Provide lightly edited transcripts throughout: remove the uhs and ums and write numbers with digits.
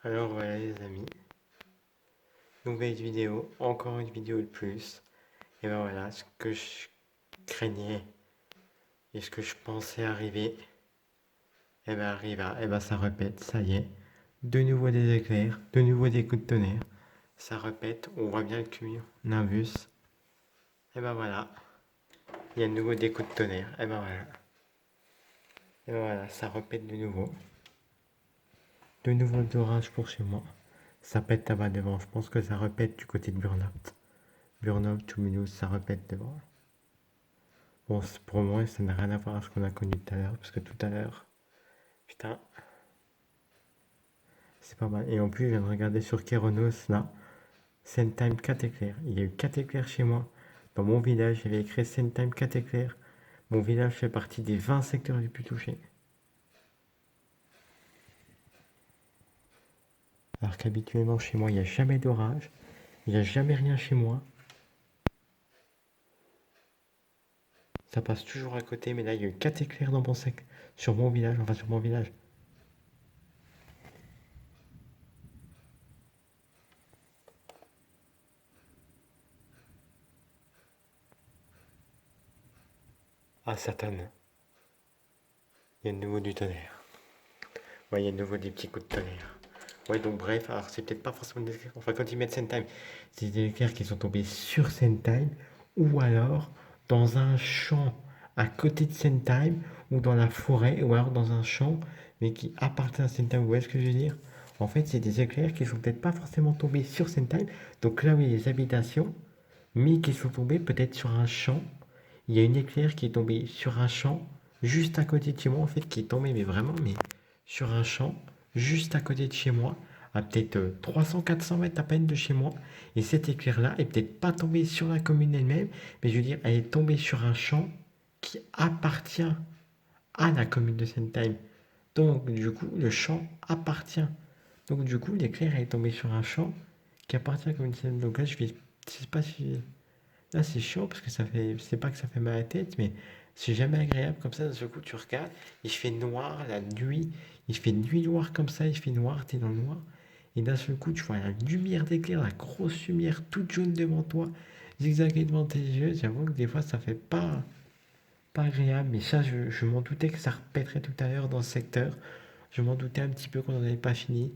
Alors voilà les amis, nouvelle vidéo, encore une vidéo de plus. Et ben voilà, ce que je craignais et ce que je pensais arriver, et ben arriva, et ben ça répète, ça y est. De nouveau des éclairs, de nouveau des coups de tonnerre. Ça répète, on voit bien le cuir, Nimbus. Et ben voilà, il y a de nouveau des coups de tonnerre, et ben voilà. Et ben voilà, ça répète de nouveau. De nouveau d'orage pour chez moi. Ça pète là-bas devant, je pense que ça répète du côté de Burnout. Burnout, Toulouse, ça répète devant. Bon, pour moi, ça n'a rien à voir avec ce qu'on a connu tout à l'heure, parce que tout à l'heure, putain, c'est pas mal. Et en plus, je viens de regarder sur Keronos, là, Sendtime 4 éclairs. Il y a eu 4 éclairs chez moi. Dans mon village, il y avait écrit Sendtime 4 éclairs. Mon village fait partie des 20 secteurs les plus touchés. Alors qu'habituellement, chez moi, il n'y a jamais d'orage. Il n'y a jamais rien chez moi. Ça passe toujours à côté, mais là, il y a eu 4 éclairs dans mon sur mon village, enfin sur mon village. Ah, Satan, il y a de nouveau du tonnerre. Ouais, il y a de nouveau des petits coups de tonnerre. Ouais, donc bref, alors c'est peut-être pas forcément des éclairs. Enfin, quand ils mettent Sendtime, c'est des éclairs qui sont tombés sur Sendtime ou alors dans un champ à côté de Sendtime ou dans la forêt ou alors dans un champ mais qui appartient à Sendtime. Vous voyez ce que je veux dire? En fait, c'est des éclairs qui sont peut-être pas forcément tombés sur Sendtime, donc là où il y a les habitations, mais qui sont tombés peut-être sur un champ. Il y a une éclair qui est tombée sur un champ juste à côté de chez moi, en fait, qui est tombée, mais vraiment, mais sur un champ juste à côté de chez moi, à peut-être 300-400 mètres à peine de chez moi. Et cette éclair-là est peut-être pas tombée sur la commune elle-même, mais je veux dire, elle est tombée sur un champ qui appartient à la commune de Sentheim. Donc, du coup, le champ appartient. Donc, du coup, l'éclair est tombé sur un champ qui appartient à la commune de Sentheim. Donc là, je sais pas si. Là, c'est chaud parce que ça fait. C'est pas que ça fait mal à la tête, mais c'est jamais agréable comme ça. D'un seul coup, tu regardes, il fait noir la nuit. Il fait nuit noire comme ça, il fait noir, t'es dans le noir. Et d'un seul coup, tu vois la lumière d'éclair, la grosse lumière toute jaune devant toi, zigzaguer devant tes yeux. J'avoue que des fois, ça fait pas agréable. Mais ça, je m'en doutais que ça répéterait tout à l'heure dans ce secteur. Je m'en doutais un petit peu qu'on n'en avait pas fini.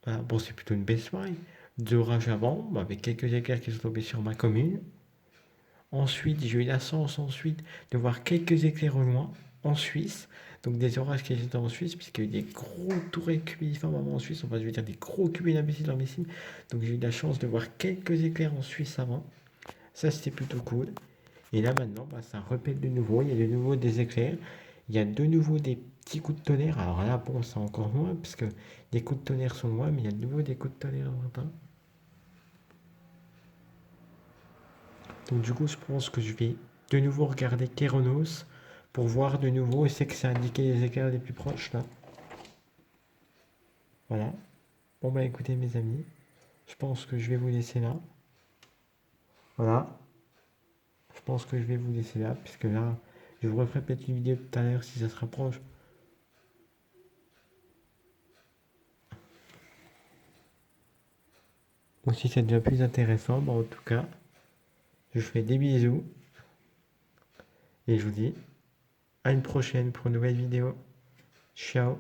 Voilà. Bon, c'est plutôt une belle soirée. Deux orages avant, avec quelques éclairs qui sont tombés sur ma commune. Ensuite, j'ai eu la chance ensuite de voir quelques éclairs au loin en Suisse. Donc des orages qui étaient en Suisse, puisqu'il y a eu des gros tourelles cubiformes avant en Suisse, enfin je veux dire des gros cumulus imbéciles. Donc j'ai eu la chance de voir quelques éclairs en Suisse avant. Ça c'était plutôt cool. Et là maintenant, ça répète de nouveau, il y a de nouveau des éclairs. Il y a de nouveau des petits coups de tonnerre. Alors là, bon, c'est encore loin, puisque les coups de tonnerre sont loin, mais il y a de nouveau des coups de tonnerre lointains. Donc du coup, je pense que je vais de nouveau regarder Keronos pour voir de nouveau. Et c'est que c'est indiqué les éclairs les plus proches là. Voilà. Bon bah écoutez mes amis, je pense que je vais vous laisser là. Voilà. Je pense que je vais vous laisser là, puisque là, je vous referai peut-être une vidéo tout à l'heure si ça se rapproche. Ou si c'est déjà plus intéressant, en tout cas, je vous fais des bisous. Et je vous dis à une prochaine pour une nouvelle vidéo. Ciao.